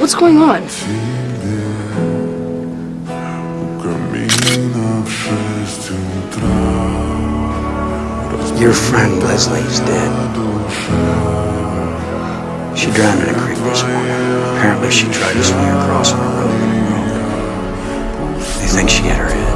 What's going on? Your friend Leslie's dead. She drowned in a creek this morning. Apparently she tried to swing across on a road and broke. They think she hit her head.